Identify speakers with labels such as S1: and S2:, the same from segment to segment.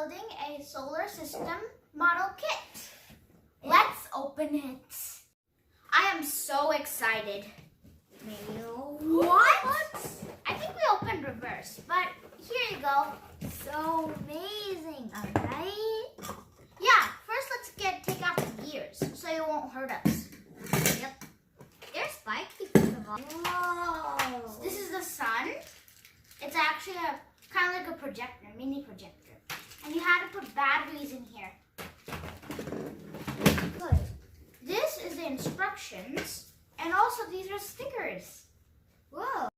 S1: building a solar system model kit. Let's open it. I am so excited. What? I think we opened reverse, but here you go.
S2: So amazing, alright?
S1: Yeah, first let's take out the gears so it won't hurt us.
S2: Yep. They're spiky first of all.
S1: Whoa. So this is the sun. It's actually kind of like a projector, mini projector. And you had to put batteries in here. Good. This is the instructions. And also these are stickers. Whoa.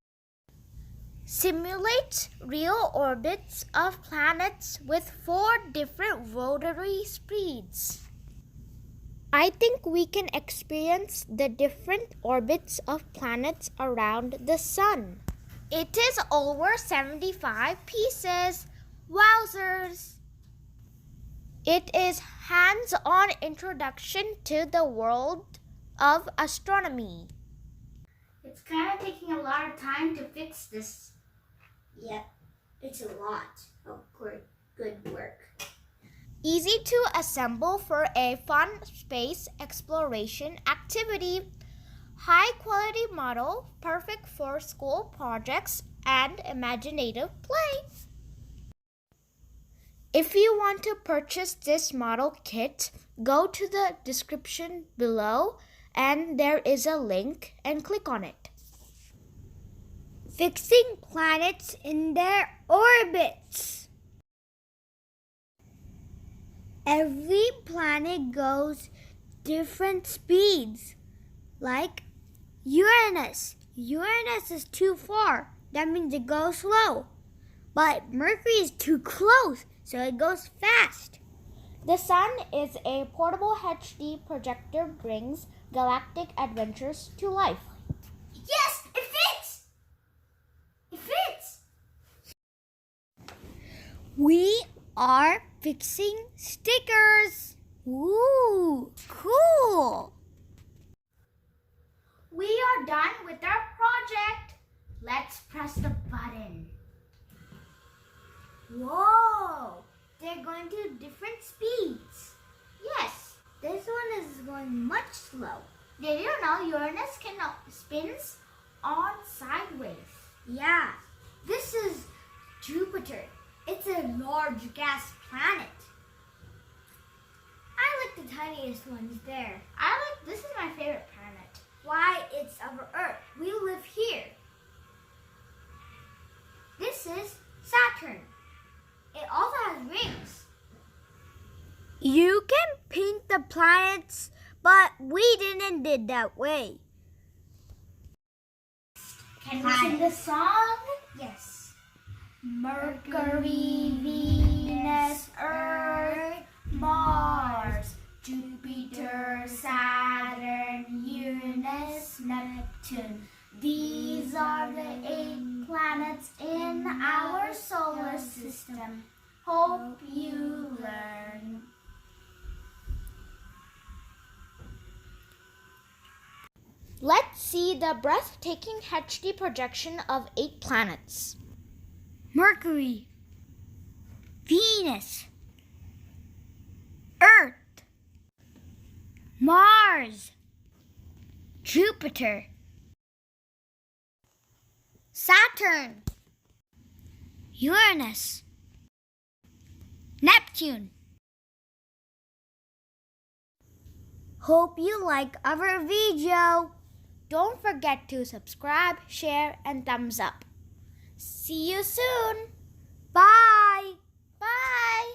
S1: Simulate real orbits of planets with 4 different rotary speeds. I think we can experience the different orbits of planets around the sun. It is over 75 pieces. Wowzers! It is hands-on introduction to the world of astronomy. It's kind of taking a lot of time to fix this.
S2: Yep, it's a lot of good work.
S1: Easy to assemble for a fun space exploration activity. High quality model, perfect for school projects and imaginative play. If you want to purchase this model kit, go to the description below and there is a link and click on it.
S2: Fixing planets in their orbits. Every planet goes different speeds. Like Uranus. Uranus is too far. That means it goes slow. But Mercury is too close, so it goes fast.
S1: The sun is a portable HD projector brings galactic adventures to life.
S2: Yes, it fits! It fits! We are fixing stickers. Ooh, cool!
S1: We are done with our project. Let's press the button.
S2: Whoa! They're going to different speeds.
S1: Yes.
S2: This one is going much slow.
S1: Did you know Uranus spins on sideways?
S2: Yeah. This is Jupiter. It's a large gas planet. I like the tiniest ones there.
S1: This is my favorite planet.
S2: Why? It's our Earth. We live here. This is Saturn. It also has rings. You can paint the planets, but we didn't did that way.
S1: Can we sing the song?
S2: Yes.
S1: Mercury, Venus, Earth, Mars, Jupiter, Saturn, Uranus, Neptune. These are the 8 planets in our solar system. Hope you learn. Let's see the breathtaking HD projection of 8 planets.
S2: Mercury, Venus, Earth, Mars, Jupiter, Saturn, Uranus, Neptune. Hope you like our video.
S1: Don't forget to subscribe, share, and thumbs up. See you soon.
S2: Bye.
S1: Bye.